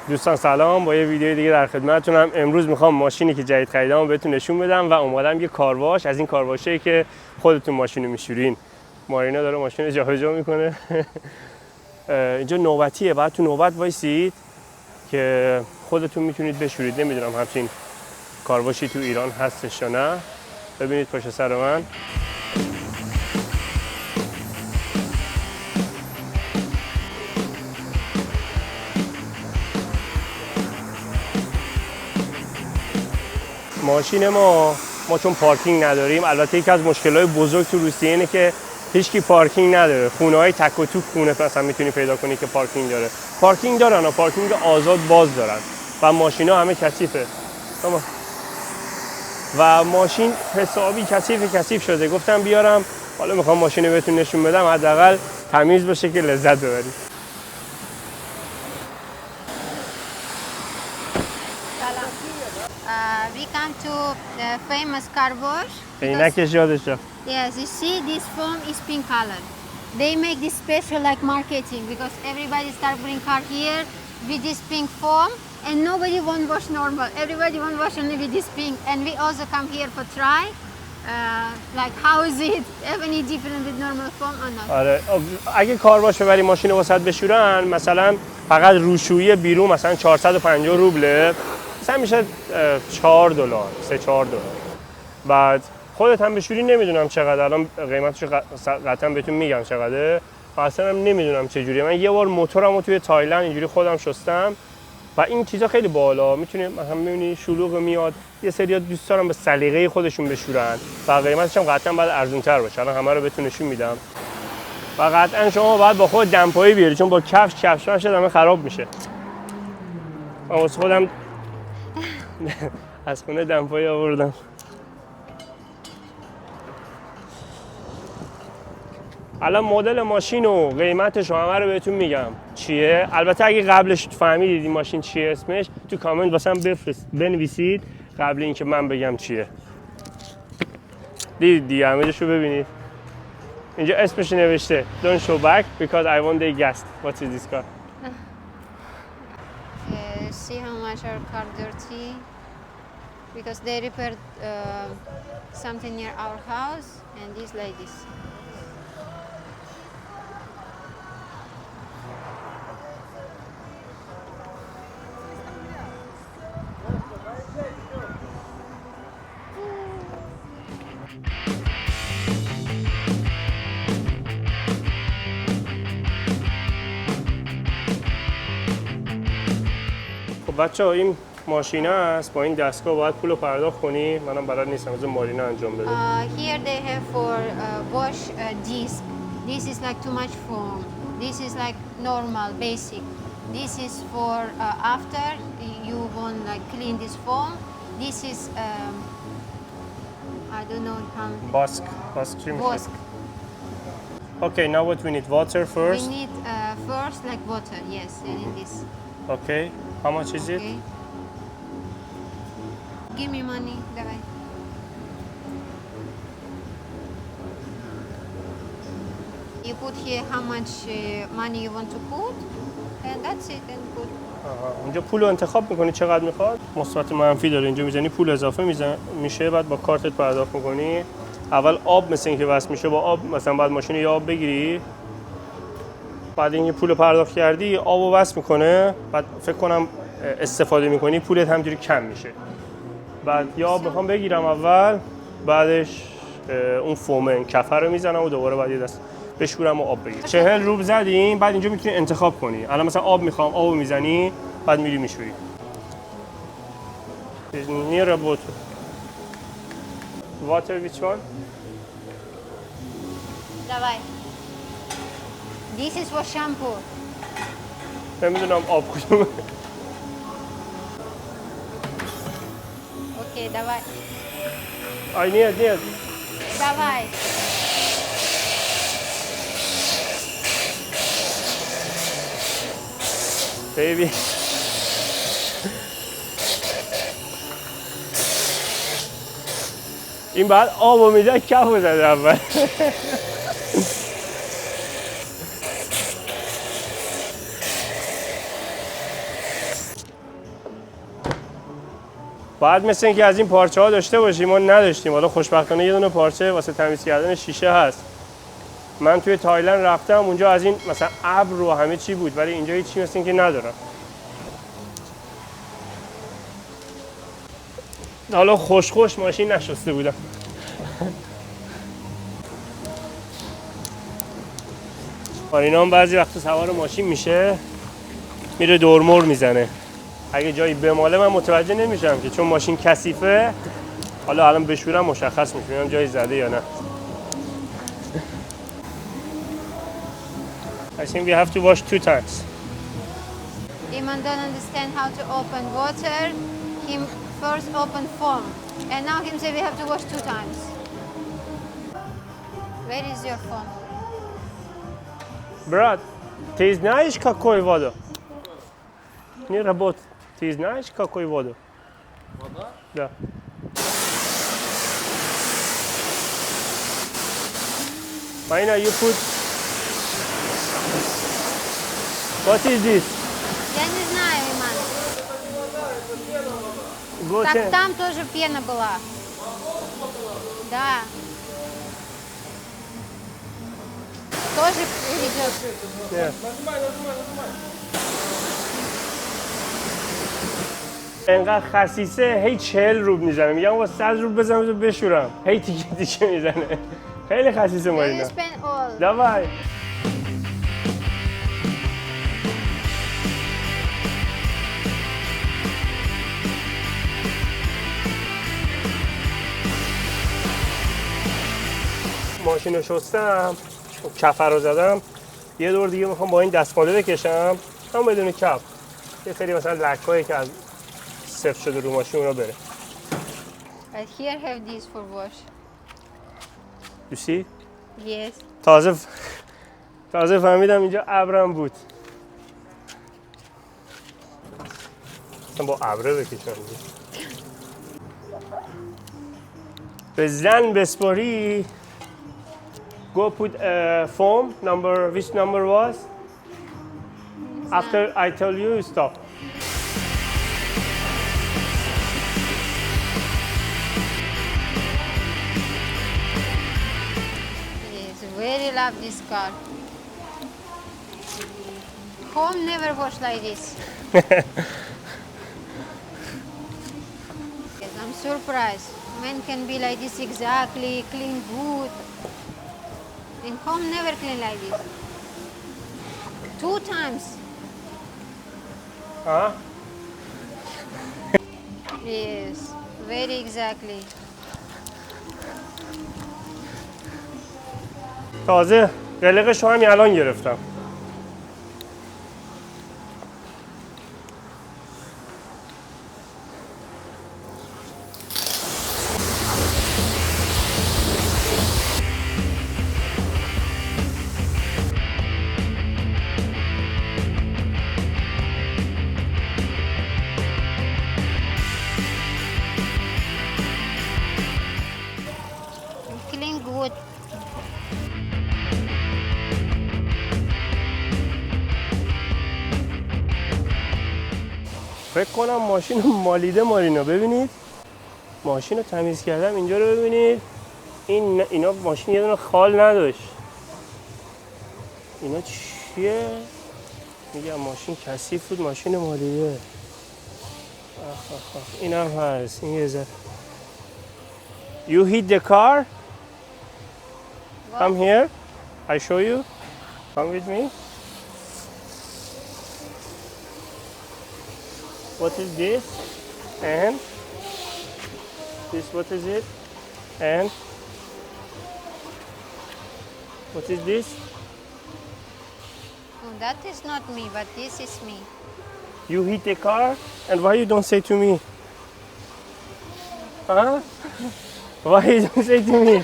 دوستان سلام، با یه ویدیو دیگه در خدمتتونم. امروز میخوام ماشینی که جدید خریدم بهتون نشون بدم و اومدم یه کارواش از این کارواشایی که خودتون ماشینو میشورین. مارینا داره ماشین جابجا میکنه. اینجا نوبتیه، بعد تو نوبت وایسید که خودتون میتونید بشورید. نمیدونم همچین کارواشی تو ایران هستش یا نه. ببینید پشت سر من. ماشین ما چون پارکینگ نداریم، البته یکی از مشکلات بزرگ تو روسیه اینه که هیچکی پارکینگ نداره. خونه‌های تک و توک خونه مثلا میتونی پیدا کنی که پارکینگ داره. پارکینگ دارن و پارکینگ آزاد باز دارن و ماشینا همه کثیفه. و ماشین حسابی کثیف شده. گفتم بیارم، حالا میخوام ماشین رو بهتون نشون بدم، حداقل تمیز باشه که لذت ببرید. We come to the famous car wash. عینکش یادش رفت. Yes, you see this foam is pink color. They make this special like marketing because everybody start putting car here with this pink foam and nobody won't wash normal. Everybody won't wash only with this pink. And we also come here for try. Like how is it? Any different with normal foam or not? آره، اگه کارواش ببری ماشین رو واسط بشورن، مثلا فقط روشویی بیرون مثلا 450 روبله، مثلا میشه $4 $3-4. بعد خودت هم بشوری نمیدونم چقدر، الان قیمتش قطعا بهتون میگم چقدره. اصلا هم نمیدونم چه جوریه. من یه بار موتورمو توی تایلند اینجوری خودم شستم و این چیزا خیلی بالا، میتونی مثلا ببینی شلوغ میاد. یه سری‌ها دوست دارن به سلیقه خودشون بشورن و قیمتش هم قطعا باید ارزان‌تر باشه. الان همه رو بهتون نشون میدم. و قطعا شما باید با خود دمپایی بیاری، چون با کفش همه خراب میشه. من واسه خودم از خونه دمپایی آوردم. الان مدل ماشین و قیمتش رو همه رو بهتون میگم چیه. البته اگه قبلش فهمیدید این ماشین چیه اسمش، تو کامنت واسم بنویسید قبل اینکه من بگم چیه. دیدید دیگه، همه رو ببینید. اینجا اسمش نوشته Don't show back because I want the gas. What is this car? See how much our car dirty because they repaired something near our house and these ladies. بچه ها این ماشینه است، با این دستگاه باید پول رو پرداخت کنی. منم بلد نیستم، از مارینا انجام بده. Here they have for wash disc. This is like too much foam. This is like normal, basic. This is for after you want like clean this foam. This is I don't know how. Bosk. Bosk. Okay, now what we need? Water first. We need first like water. Yes, and in this. Okay. How much is it? Okay. Give me money, давай. You put here how much money you want to put, and that's it. And put. اینجا پول رو انتخاب میکنی چقدر میخواد. مثبت منفی داره، اینجا میزنی پول اضافه میشه، بعد با کارتت پرداخت میکنی. اول آب مثل اینکه وصل میشه، با آب مثلا بعد ماشین یا آب بگیری، بعد اینکه پول پرداخت کردی آبو وصل میکنه، بعد فکر کنم استفاده میکنی پولت همینجوری کم میشه. بعد یا آب میخوام بگیرم اول، بعدش اون فومن کفر رو میزنم و دوباره بعد یه دست بشورم و آب بگیرم. 40 روبل زدیم. بعد اینجا میتونی انتخاب کنی. الان مثلا آب میخوام، آبو میزنی، بعد میری میشوری. Near about water, which one? Давай. This is for shampoo. نمیدونم آب کدومه. Okay, давай. I need. Давай. Baby. این بعد آبو میده کفو زده اول. باید مثل اینکه از این پارچه ها داشته باشیم، ما نداشتیم. حالا خوشبختانه یه دونه پارچه واسه تمیز کردن شیشه هست. من توی تایلند رفتم اونجا از این مثلا ابر و همه چی بود، ولی اینجا هیچ چی مثل اینکه ندارم. حالا خوش ماشین نشسته بودم. اینا هم بعضی وقتا سوار ماشین میشه میره دورمور میزنه. اگه جایی بماله من متوجه نمیشم که، چون ماشین کثیفه. حالا الان بشورم مشخص میشه ببینم جایی زده یا نه. I think we have to wash 2 times. Iman don't understand how to open water. Him first open foam, and now him say we have to wash 2 times. Where is your foam? Brad, ty znasz какой воду? Не работает. Ты знаешь какой воду? Вода? Да. Marina, you put. What is this? Я не знаю, Иман. Go Так check. там тоже пена была. Да. Тоже идет. Yeah. Нажимай, нажимай, нажимай. انقدر خسیسه هی 40 روب میزنه. میگم آقا 100 روب بزنم بذار بشورم. هی تیکه میزنه. خیلی خسیسه You مارینا. spend all. دوای. ماشین رو شستم، کفر رو زدم. یه دور دیگه میخوام با این دستماله بکشم، هم بدون کف. یه سری مثلا لکایی که از سفت شده رو ماشین اونا بره. But here have this for wash. You see؟ Yes. تازه فهمیدم اینجا ابرم بود. مثلا با ابره بکشم. به زن بسپاری. Go put a foam number. Which number was? After I tell you, stop. Yes, very love this car. Home never wash like this. Yes, I'm surprised. Men can be like this exactly, clean good. In home never clean like this. 2 times. Huh? Yes, very exactly. تازه قلقش رو همین الان گرفتم. Clean good. فکر کنم ماشین رو مالیده مارینا. ببینید ماشین رو تمیز کردم. اینجا رو ببینید. اینا ماشین یه دونه خال نداشت. اینا چیه؟ میگم ماشین کثیف بود، ماشین مالیده. این هم هست. این یه ذره. You hit the car? Come here. I show you. Come with me. What is this? And this, what is it? And what is this? Oh, that is not me, but this is me. You hit the car, and why you don't say to me? Huh? Why you don't say to me?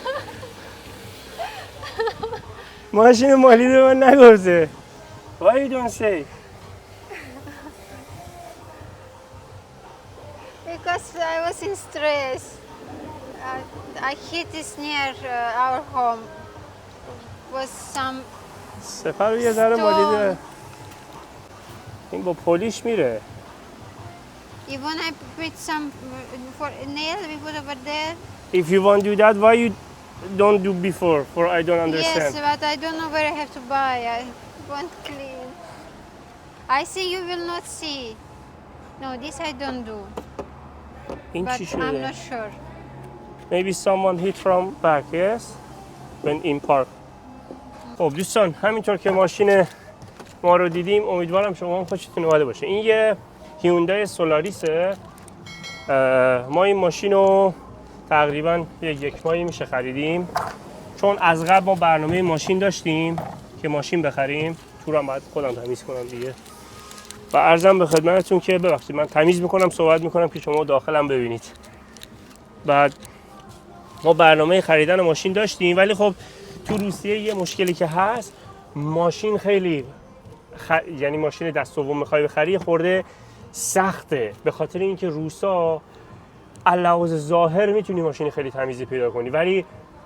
ماشین مالیده من نگفته. Why you don't say? Because I was in stress. I hit this near our home. Was some سفر رو یه ذره مالیده. این با پلیش میره. Even I put some for nail, we put over there. If you want to do that, why you don't do before? For I don't Yes, understand. but I don't know where I have to buy. I want clean. I think you will not see. No, this I don't do. این But چی I'm شده؟ not sure. Maybe someone hit from back, yes? When in park. خب دوستان همینطور که ماشین ما رو دیدیم امیدوارم شما هم خوشتون اومده باشه. این یه هیوندای سولاریسه. ما این ماشین رو تقریبا یک ماهی میشه خریدیم، چون از قبل ما برنامه ماشین داشتیم که ماشین بخریم. تورم باید خودم تمیز کنم دیگه و عرضم به خدمتتون که ببخشید من تمیز میکنم صحبت میکنم که شما داخلم ببینید. بعد ما برنامه خریدن ماشین داشتیم، ولی خب تو روسیه یه مشکلی که هست، ماشین خیلی یعنی ماشین دست دوم میخوای بخری خورده سخته، به خاطر اینکه روسا علاوه ظاهر میتونی ماشین خیلی تمیزی پیدا کنی، ولی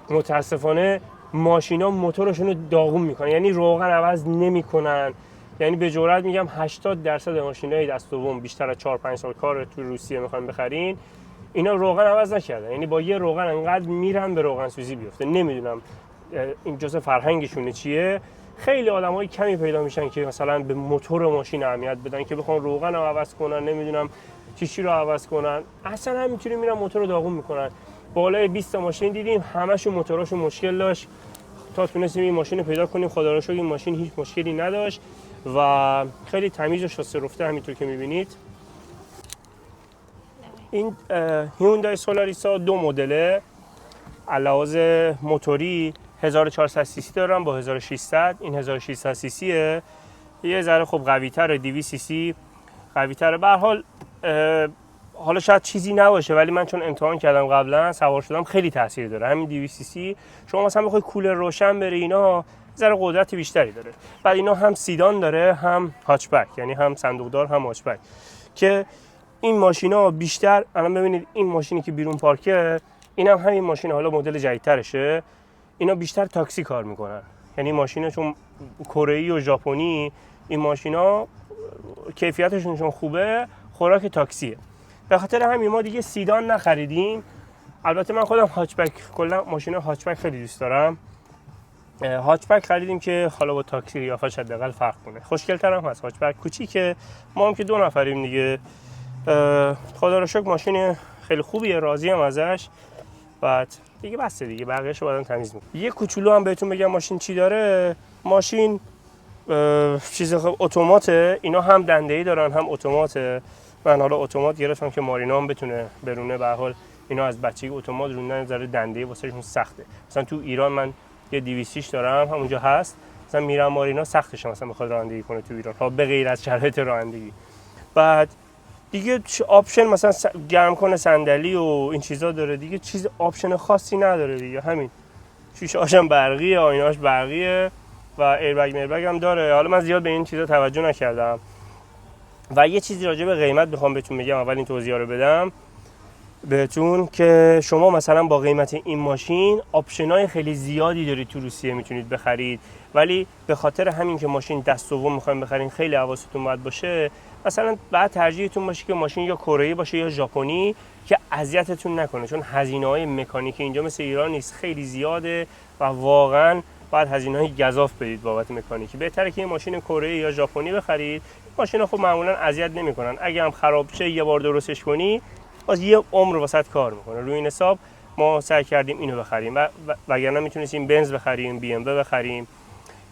متاسفانه ماشینا موتورشون رو داغون میکنن، یعنی روغن عوض نمیکنن. یعنی به جرئت میگم 80% ماشینای دست دوم بیشتر از 4-5 سال کار تو روسیه میخواین بخرین، اینا روغن عوض نکردن، یعنی با یه روغن انقدر میرن به روغن سوزی بیفته. نمیدونم این جزء فرهنگشونه چیه. خیلی آدمای کمی پیدا میشن که مثلا به موتور ماشین اهمیت بدن که بخوان روغن رو عوض کنن، نمیدونم چی رو عوض کنن، اصلا همینجوری میرن موتور رو داغون میکنن. بالای 20 تا ماشین دیدیم همشون موتوراشون مشکل داشت تا تونستیم این ماشین رو پیدا کنیم. خدا رو شکر این ماشین هیچ مشکلی نداشت و خیلی تمیز و شسته رفته همینطور که میبینید. این هیوندای سولاریسا دو مدله، علاوه موتوری 1400 سی سی دارن با 1600. این 1600 سی سیه، یه ذره خب قوی تره، 200 سی سی قوی تره. به هر حال حالا شاید چیزی نباشه، ولی من چون امتحان کردم قبلا سوار شدم خیلی تاثیر داره. همین 200 سی سی شما مثلا بخوای کولر روشن بره اینا ذره قدرت بیشتری داره. بعد اینا هم سیدان داره هم هاچبک، یعنی هم صندوقدار هم هاچبک، که این ماشینا بیشتر الان ببینید این ماشینی که بیرون پارکه اینم همین ماشین، حالا مدل جدیدترشه، اینا بیشتر تاکسی کار میکنن. یعنی ماشینا چون کره‌ای و ژاپنی، این ماشینا کیفیتشون چون خوبه خوراک تاکسیه. به خاطر همین ما دیگه سیدان نخریدیم. البته من خودم هاچبک، کلا ماشینا هاچبک خیلی دوست دارم. هاچبک خریدیم که حالا با تاکسی قیافش حداقل فرق کنه. خوشگل‌تر هم هست هاچبک کوچیکه. ما هم که 2 نفریم دیگه. خدا رو شکر ماشین خیلی خوبیه، راضیم ازش. بعد دیگه بسته دیگه، بقیه‌شو بعداً تمیز می‌کنم. یه کوچولو هم بهتون بگم ماشین چی داره. ماشین چیز اتوماته، اینا هم دنده‌ای دارن هم اتوماته. من حالا اتومات گرفتم که مارینا هم بتونه برونه. به هر حال اینا از بچگی اتومات روندن ذره دنده‌ای واسهشون سخته. مثلا تو ایران من یه 200 دارم همونجا هست، مثلا میرم مارینا سختشه مثلا بخواد رانندگی کنه تو ایران، ها به غیر از شرایط رانندگی. بعد دیگه آپشن مثلا گرم کنه صندلی و این چیزا داره دیگه، چیز آپشن خاصی نداره دیگه. همین شیشه‌هاش هم برقیه، آینه‌اش برقیه و ایربگ هم داره. حالا من زیاد به این چیزا توجه نکردم. و یه چیزی راجع به قیمت میخوام بهتون بگم، اول این توضیحا رو بدم بهتون که شما مثلا با قیمت این ماشین آپشن‌های خیلی زیادی دارید تو روسیه میتونید بخرید، ولی به خاطر همین که ماشین دست دوم میخواین بخرین خیلی حواستون باید باشه. مثلا بعد ترجیحتون باشه که ماشین یا کره‌ای باشه یا ژاپنی که اذیتتون نکنه، چون هزینه‌های مکانیکی اینجا مثل ایران نیست، خیلی زیاده و واقعا باید هزینه‌های گزاف بدید بابت مکانیکی. بهتره که یه ماشین کره‌ای یا ژاپنی بخرید. ماشینا خب معمولا اذیت نمی‌کنن، اگه هم خراب شه یه بار درستش کنی باز یه عمر واسط کار میکنه. روی این حساب ما سعی کردیم اینو بخریم و وگرنه میتونستیم بنز بخریم، بی ام دبلیو بخریم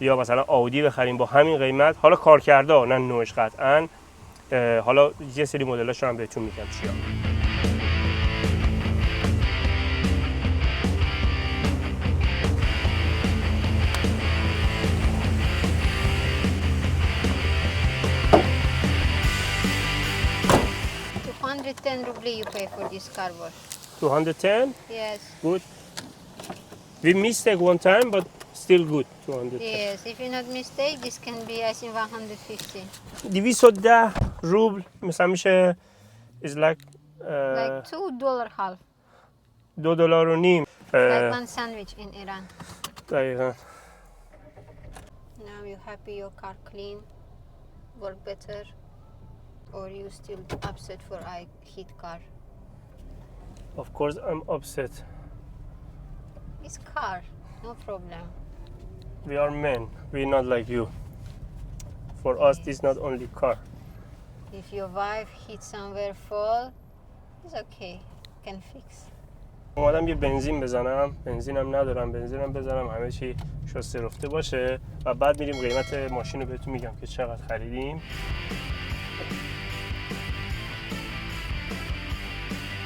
یا مثلا آودی بخریم با همین قیمت. حالا کارکرده نه نوعش قطعا. حالا یه سری مدلاشو هم بهتون میگم چیا. $210 you pay for this car wash. 210? Yes. Good. We mistake one time but still good. 210. Yes. If you not mistake, this can be I think 150. 210 روبل مثلا میشه is like Like $2 half. $2.5. Like one sandwich in Iran. دقیقاً. Now you happy your car clean, work better. Or you still upset for I hit car? Of course I'm upset. It's car, no problem. We are men. We're not like you. For us, this is not only car. If your wife hit somewhere fall, it's okay. Can fix. اومدم یه بنزین بزنم، بنزینم ندارم، بنزینم بزنم همه چی شسته رفته باشه و بعد میریم قیمت ماشین رو بهتون میگم که چقدر خریدیم.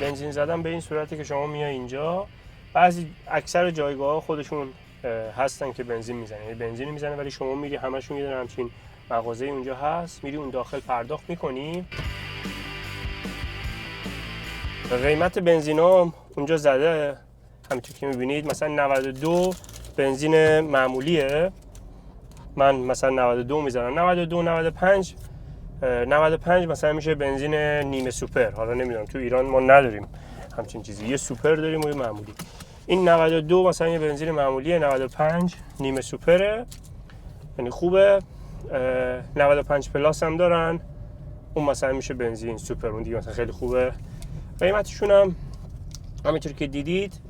بنزین زدم به این صورتی که شما میای اینجا، بعضی اکثر جایگاه ها خودشون هستن که بنزین میزنن، یعنی بنزین میزنه ولی شما میری همشون یه دونه همچین مغازه اونجا هست، میری اون داخل پرداخت میکنی. قیمت بنزینا اونجا زده همینطور که میبینید، مثلا 92 بنزین معمولیه، من مثلا 92 میزنم، 92 95 مثلا میشه بنزین نیمه سوپر. حالا نمیدونم تو ایران ما نداریم همچین چیزی، یه سوپر داریم و یه معمولی. این 92 مثلا یه بنزین معمولیه، 95 نیمه سوپره یعنی خوبه، 95 پلاس هم دارن، اون مثلا میشه بنزین سوپر، اون دیگه مثلا خیلی خوبه. قیمتشون هم همینطور که دیدید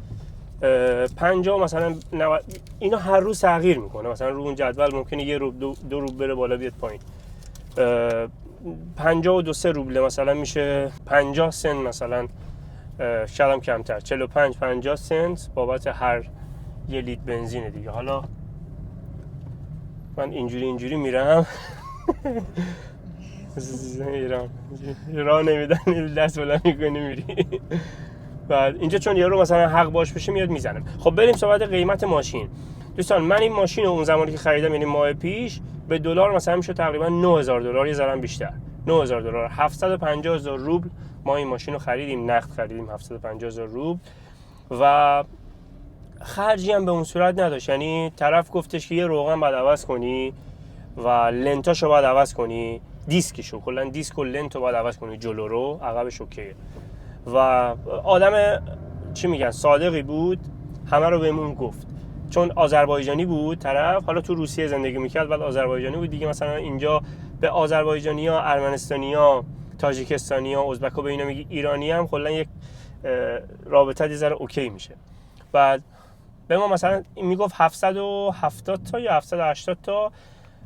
50 مثلا 90، اینا هر روز تغییر میکنه، مثلا رو اون جدول ممکنه یه روب دو روب بره بالا بیاد پایین. 52 روبله مثلا میشه 50 سنت، مثلا شاید هم کمتر، 45 50 سنت بابت هر یه لیتر بنزین دیگه. حالا من اینجوری میرم ایران راه نمیدن، دست بلند میکنی میری. بعد اینجا چون یارو مثلا حق باش بشه میاد میزنم. خب بریم صحبت قیمت ماشین. دوستان من این ماشین رو اون زمانی که خریدم، یعنی ماه پیش، به دلار مثلا میشه تقریبا $9000، یه ذره بیشتر، $9000، 750,000 روبل ما این ماشین رو خریدیم، نقد خریدیم 750,000 روبل و خرجی هم به اون صورت نداشت. یعنی طرف گفتش که یه روغن باید عوض کنی و لنتاشو باید عوض کنی، دیسکشو، کلا دیسک و لنتو باید عوض کنی، جلو رو عقبش اوکیه. و آدم چی میگن صادقی بود، همه رو بهمون گفت. چون آذربایجانی بود طرف، حالا تو روسیه زندگی میکرد بعد آذربایجانی بود دیگه، مثلا اینجا به آذربایجانی‌ها، ارمنستانی‌ها، تاجیکستانی‌ها، ازبک‌ها به اینا میگی ایرانی هم کلا یک رابطه یه ذره اوکی میشه. بعد به ما مثلا میگفت 770 تا یا 780 تا،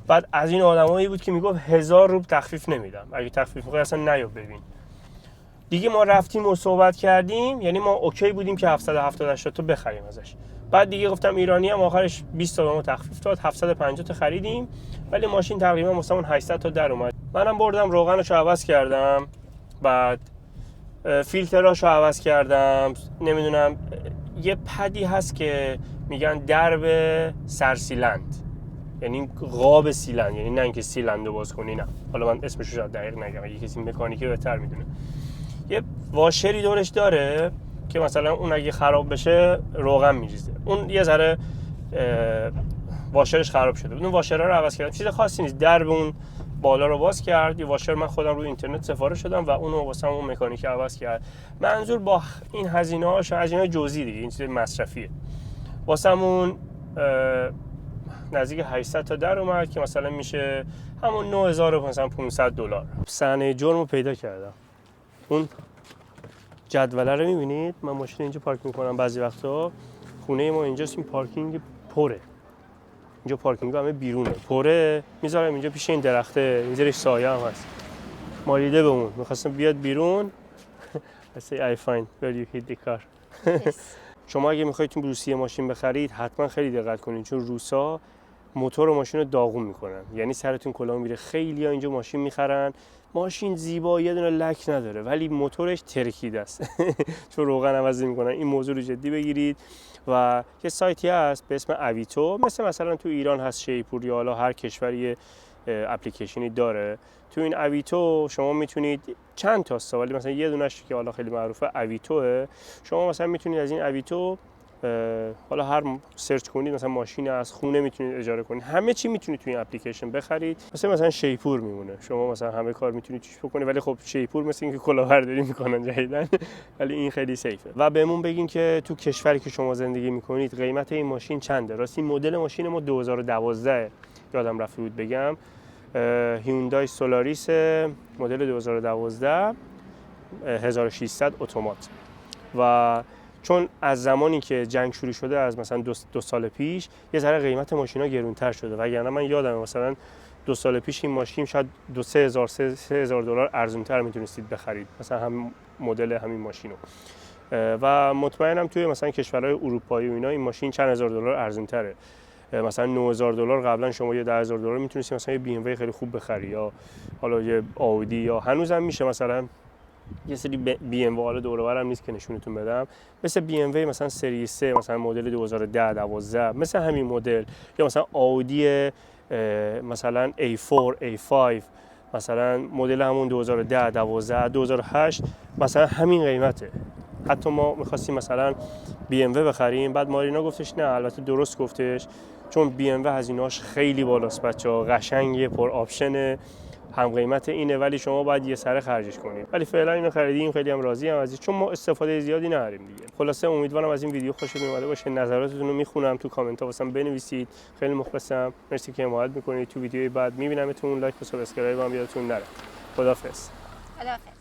بعد از این آدمایی بود که میگفت 1000 روبل تخفیف نمیدم، اگه تخفیف میخوای اصلا نیا ببین. دیگه ما رفتیم و صحبت کردیم، یعنی ما اوکی بودیم که 770 تا بخریم ازش. بعد دیگه گفتم ایرانی هم آخرش 20 تا به ما تخفیف داد، 750 تا خریدیم، ولی ماشین تقریبا واسمون 800 تا در اومد. منم بردم روغنشو عوض کردم، بعد فیلتراشو عوض کردم، نمیدونم یه پدی هست که میگن درب سرسیلند، یعنی قاب سیلند، یعنی نه اینکه سیلندو باز کنی، نه، حالا من اسمشو شاید دقیق نگم، اگه کسی مکانیکی بهتر میدونه. یه واشری دورش داره که مثلا اون اگه خراب بشه روغن میریزه، اون یه ذره واشرش خراب شده بود، اون واشرها رو عوض کردم، چیز خاصی نیست، درب اون بالا رو باز کرد، یه واشر من خودم روی اینترنت سفارش دادم و اونو واسه اون مکانیکی عوض کرد. منظور با این هزینه‌هاش هزینه جزئی دیگه، این چیز مصرفیه، واسمون نزدیک 800 تا در اومد که مثلا میشه همون 9500 دلار. صحنه جرم رو پیدا کردم. اون جدوله رو میبینید، من ماشین اینجا پارک میکنم بعضی وقتا، خونه ما اینجاست، این پارکینگ پره، اینجا پارکینگ همه بیرونه، پره، میذارم اینجا پیش این درخته، این زیرش سایه هم هست، مالیده به اون، میخواستم بیاد بیرون. I say I find where you hit the car. Yes. شما اگه میخواید تو روسیه ماشین بخرید حتما خیلی دقت کنید، چون روسا موتور ماشین رو داغون میکنن، یعنی سرتون کلاه میره. خیلی ها اینجا ماشین میخرن، ماشین زیبا، یه دونه لک نداره ولی موتورش ترکیده است چون روغن عوض میکنن. این موضوع رو جدی بگیرید. و یه سایتی هست به اسم اویتو، مثلا تو ایران هست شیپور، یا حالا هر کشوری اپلیکیشنی داره. تو این اویتو شما میتونید چند تا است، ولی مثلا یه دونش که حالا خیلی معروفه اویتوه، شما مثلا میتونید از این اویتو حالا هر سرچ کنید، مثلا ماشین از خونه میتونید اجاره کنید، همه چی میتونید تو این اپلیکیشن بخرید. مثلا شیپور میمونه، شما مثلا همه کار میتونید توش بکنید، ولی خب شیپور مثل اینکه کلاهبرداری میکنن جدیدن ولی این خیلی سیفه. و بهمون بگین که تو کشوری که شما زندگی میکنید قیمت این ماشین چنده. راستی مدل ماشین ما 2012 یادم رفته بود بگم، هیوندای سولاریس مدل 2012 1600 اتومات. و چون از زمانی که جنگ شروع شده از مثلا دو سال پیش یه ذره قیمت ماشینا گرونتر شده، وگرنه من یادمه مثلا 2 سال پیش این ماشین شاید 2-3 هزار دلار ارزونتر میتونستید بخرید، مثلا هم مدل همین ماشینو. و مطمئنم توی مثلا کشورهای اروپایی و اینا این ماشین چند هزار دلار ارزونتره. مثلا 9000 دلار قبلا شما یه 10000 دلار میتونستید مثلا یه بی ام وی خیلی خوب بخری، یا حالا یه آودی، یا هنوزم میشه مثلا یه سری بی ام حالا دور و برم نیست که نشونتون بدم، مثل بی ام وی مثلا سری 3 مثلا مدل 2010 12 مثل همین مدل، یا مثلا آودی مثلا A4 A5 مثلا مدل همون 2010 12 2008 مثلا همین قیمته. حتی ما می‌خواستیم مثلا بی ام و بخریم، بعد مارینا گفتش نه، البته درست گفتش، چون بی ام و هزینه‌اش خیلی بالاست بچه‌ها، قشنگه، پر آپشنه، هم قیمت اینه، ولی شما باید یه سره خرجش کنید. ولی فعلا اینو خریدیم، خیلی هم راضی ام ازش، چون ما استفاده زیادی نداریم دیگه. خلاصه امیدوارم از این ویدیو خوشتون اومده باشه. نظراتتون رو میخونم تو کامنت ها واسم بنویسید. خیلی مخلصم. مرسی که حمایت میکنید. تو ویدیوی بعد میبینمتون. لایک و سابسکرایب هم یادتون نره. خداحافظ. خداحافظ.